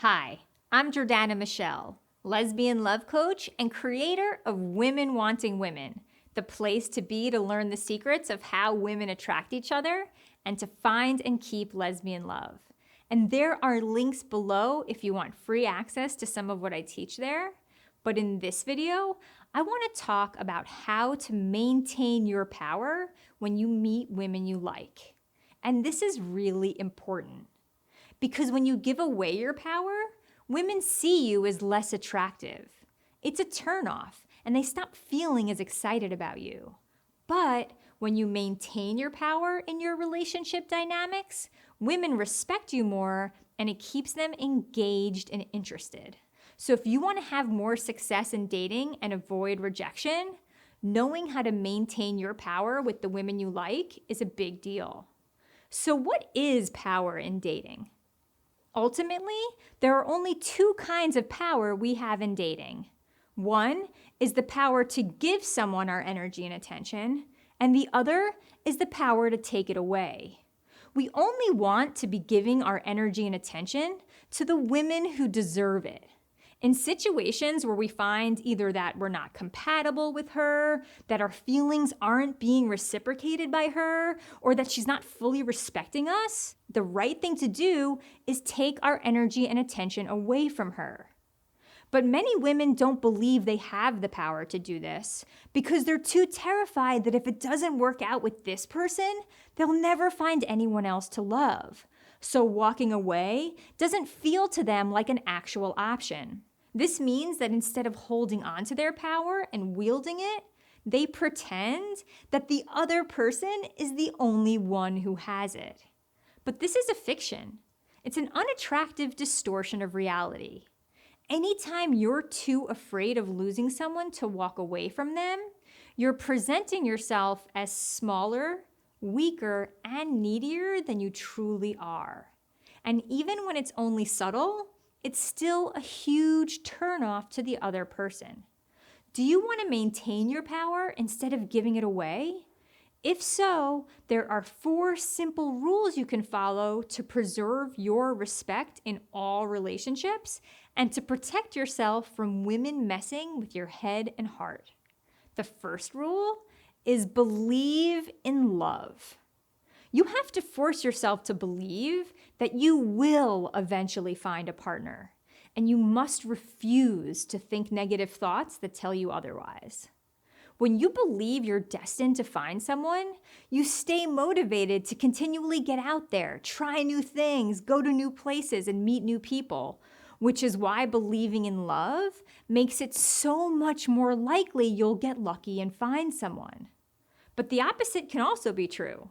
Hi, I'm Jordana Michelle, lesbian love coach and creator of Women Wanting Women, the place to be to learn the secrets of how women attract each other and to find and keep lesbian love. And there are links below if you want free access to some of what I teach there. But in this video, I want to talk about how to maintain your power when you meet women you like. And this is really important. Because when you give away your power, women see you as less attractive. It's a turnoff, and they stop feeling as excited about you. But when you maintain your power in your relationship dynamics, women respect you more, and it keeps them engaged and interested. So if you want to have more success in dating and avoid rejection, knowing how to maintain your power with the women you like is a big deal. So what is power in dating? Ultimately, there are only two kinds of power we have in dating. One is the power to give someone our energy and attention, and the other is the power to take it away. We only want to be giving our energy and attention to the women who deserve it. In situations where we find either that we're not compatible with her, that our feelings aren't being reciprocated by her, or that she's not fully respecting us, the right thing to do is take our energy and attention away from her. But many women don't believe they have the power to do this because they're too terrified that if it doesn't work out with this person, they'll never find anyone else to love. So walking away doesn't feel to them like an actual option. This means that instead of holding on to their power and wielding it, they pretend that the other person is the only one who has it. But this is a fiction. It's an unattractive distortion of reality. Anytime you're too afraid of losing someone to walk away from them, you're presenting yourself as smaller, weaker, and needier than you truly are. And even when it's only subtle, it's still a huge turnoff to the other person. Do you want to maintain your power instead of giving it away? If so, there are 4 simple rules you can follow to preserve your respect in all relationships and to protect yourself from women messing with your head and heart. The first rule is believe in love. You have to force yourself to believe that you will eventually find a partner, and you must refuse to think negative thoughts that tell you otherwise. When you believe you're destined to find someone, you stay motivated to continually get out there, try new things, go to new places, and meet new people, which is why believing in love makes it so much more likely you'll get lucky and find someone. But the opposite can also be true.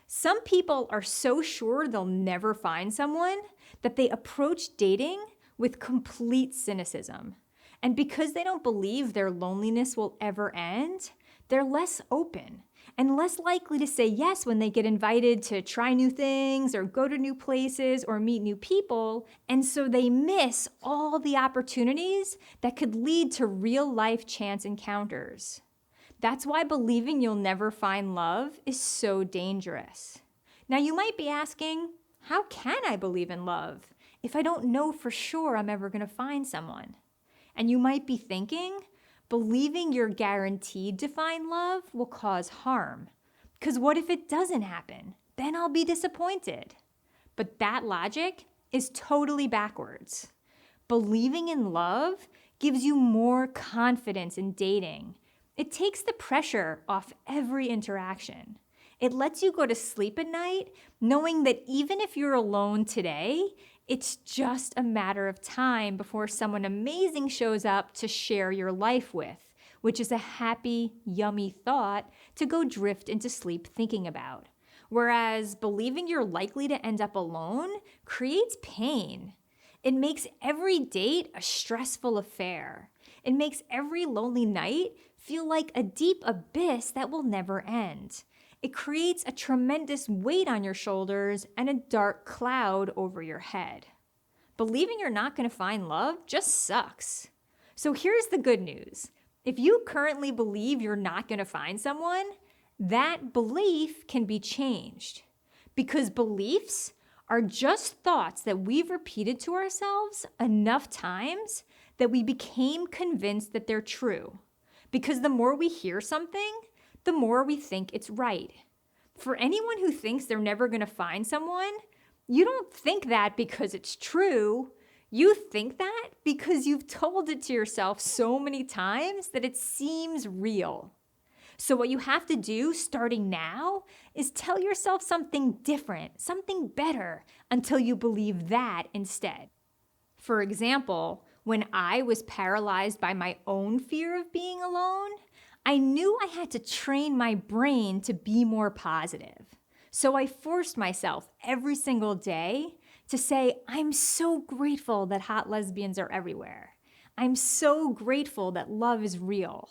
Some people are so sure they'll never find someone that they approach dating with complete cynicism. And because they don't believe their loneliness will ever end, they're less open and less likely to say yes when they get invited to try new things or go to new places or meet new people. And so they miss all the opportunities that could lead to real life chance encounters. That's why believing you'll never find love is so dangerous. Now you might be asking, how can I believe in love if I don't know for sure I'm ever going to find someone? And you might be thinking, believing you're guaranteed to find love will cause harm. Because what if it doesn't happen? Then I'll be disappointed. But that logic is totally backwards. Believing in love gives you more confidence in dating. It takes the pressure off every interaction. It lets you go to sleep at night knowing that even if you're alone today, it's just a matter of time before someone amazing shows up to share your life with, which is a happy, yummy thought to go drift into sleep thinking about. Whereas believing you're likely to end up alone creates pain. It makes every date a stressful affair. It makes every lonely night feel like a deep abyss that will never end. It creates a tremendous weight on your shoulders and a dark cloud over your head. Believing you're not going to find love just sucks. So here's the good news. If you currently believe you're not going to find someone, that belief can be changed. Because beliefs are just thoughts that we've repeated to ourselves enough times that we became convinced that they're true. Because the more we hear something, the more we think it's right. For anyone who thinks they're never going to find someone, you don't think that because it's true. You think that because you've told it to yourself so many times that it seems real. So what you have to do starting now is tell yourself something different, something better, until you believe that instead. For example, when I was paralyzed by my own fear of being alone, I knew I had to train my brain to be more positive. So I forced myself every single day to say, I'm so grateful that hot lesbians are everywhere. I'm so grateful that love is real.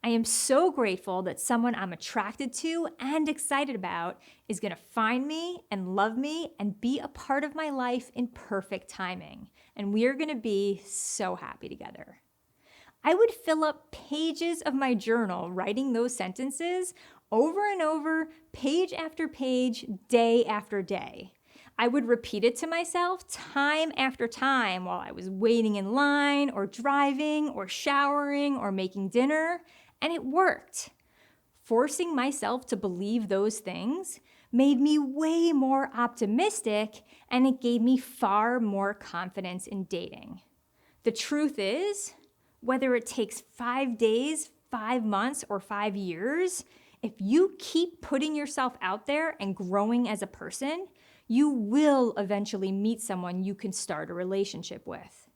I am so grateful that someone I'm attracted to and excited about is going to find me and love me and be a part of my life in perfect timing. And we are going to be so happy together. I would fill up pages of my journal writing those sentences over and over, page after page, day after day. I would repeat it to myself time after time while I was waiting in line or driving or showering or making dinner, and it worked. Forcing myself to believe those things made me way more optimistic, and it gave me far more confidence in dating. The truth is, whether it takes 5 days, 5 months, or 5 years, if you keep putting yourself out there and growing as a person, you will eventually meet someone you can start a relationship with.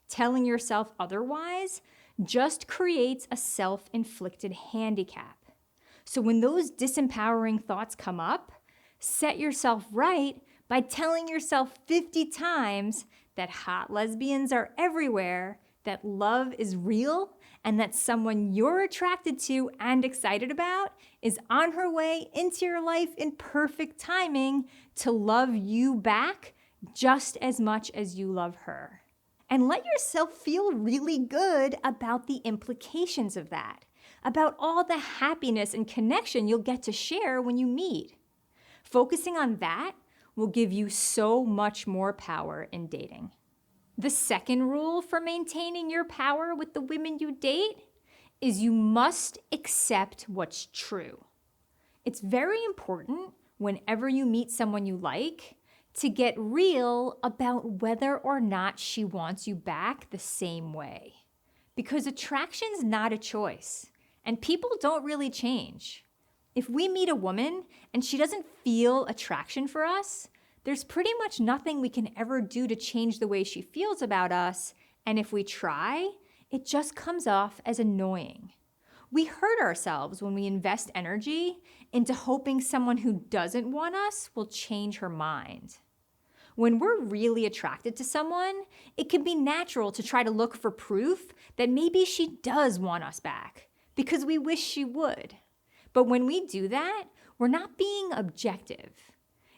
Telling yourself otherwise just creates a self-inflicted handicap. So when those disempowering thoughts come up, set yourself right by telling yourself 50 times that hot lesbians are everywhere, that love is real, and that someone you're attracted to and excited about is on her way into your life in perfect timing to love you back just as much as you love her. And let yourself feel really good about the implications of that, about all the happiness and connection you'll get to share when you meet. Focusing on that will give you so much more power in dating. The second rule for maintaining your power with the women you date is you must accept what's true. It's very important whenever you meet someone you like to get real about whether or not she wants you back the same way. Because attraction's not a choice, and people don't really change. If we meet a woman and she doesn't feel attraction for us, there's pretty much nothing we can ever do to change the way she feels about us, and if we try, it just comes off as annoying. We hurt ourselves when we invest energy into hoping someone who doesn't want us will change her mind. When we're really attracted to someone, it can be natural to try to look for proof that maybe she does want us back, because we wish she would. But when we do that, we're not being objective.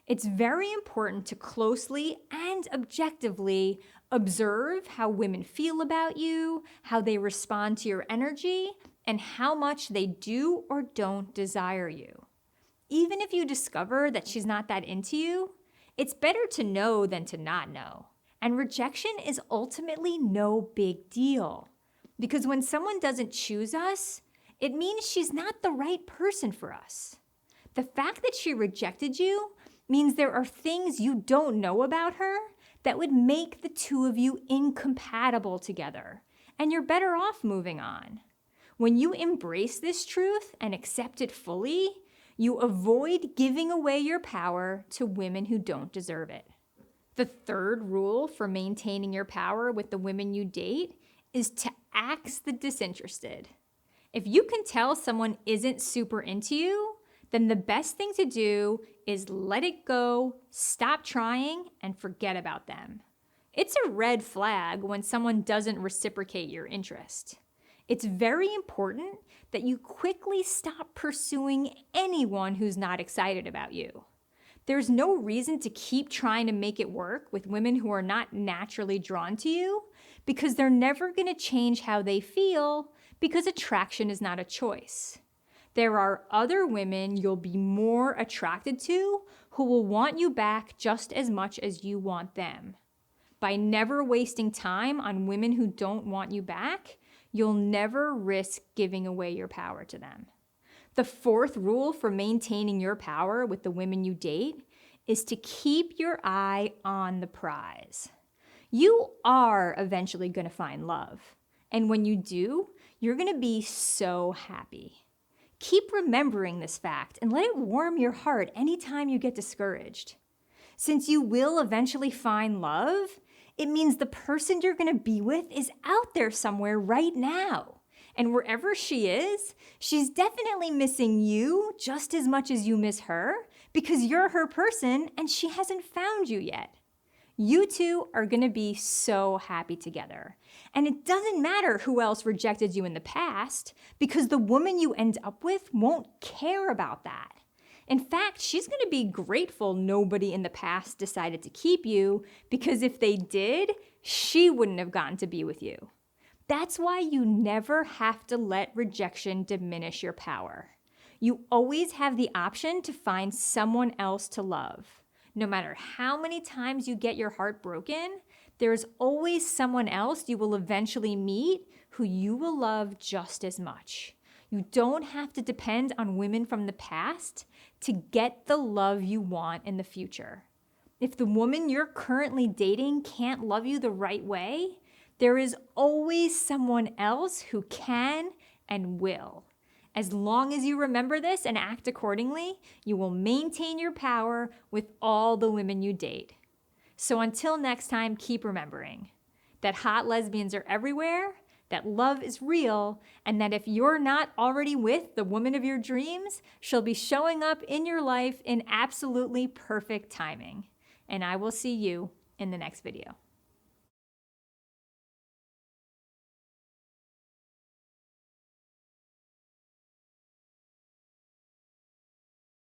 It's very important to closely and objectively observe how women feel about you, how they respond to your energy, and how much they do or don't desire you. Even if you discover that she's not that into you, it's better to know than to not know. And rejection is ultimately no big deal. Because when someone doesn't choose us, it means she's not the right person for us. The fact that she rejected you means there are things you don't know about her that would make the two of you incompatible together, and you're better off moving on. When you embrace this truth and accept it fully, you avoid giving away your power to women who don't deserve it. The third rule for maintaining your power with the women you date is to axe the disinterested. If you can tell someone isn't super into you, then the best thing to do is let it go, stop trying, and forget about them. It's a red flag when someone doesn't reciprocate your interest. It's very important that you quickly stop pursuing anyone who's not excited about you. There's no reason to keep trying to make it work with women who are not naturally drawn to you, because they're never going to change how they feel, because attraction is not a choice. There are other women you'll be more attracted to who will want you back just as much as you want them. By never wasting time on women who don't want you back, you'll never risk giving away your power to them. The fourth rule for maintaining your power with the women you date is to keep your eye on the prize. You are eventually going to find love. And when you do, you're going to be so happy. Keep remembering this fact and let it warm your heart anytime you get discouraged. Since you will eventually find love, it means the person you're going to be with is out there somewhere right now. And wherever she is, she's definitely missing you just as much as you miss her because you're her person and she hasn't found you yet. You two are going to be so happy together. And it doesn't matter who else rejected you in the past because the woman you end up with won't care about that. In fact, she's going to be grateful nobody in the past decided to keep you because if they did, she wouldn't have gotten to be with you. That's why you never have to let rejection diminish your power. You always have the option to find someone else to love. No matter how many times you get your heart broken, there's always someone else you will eventually meet who you will love just as much. You don't have to depend on women from the past to get the love you want in the future. If the woman you're currently dating can't love you the right way, there is always someone else who can and will. As long as you remember this and act accordingly, you will maintain your power with all the women you date. So until next time, keep remembering that hot lesbians are everywhere, that love is real, and that if you're not already with the woman of your dreams, she'll be showing up in your life in absolutely perfect timing. And I will see you in the next video.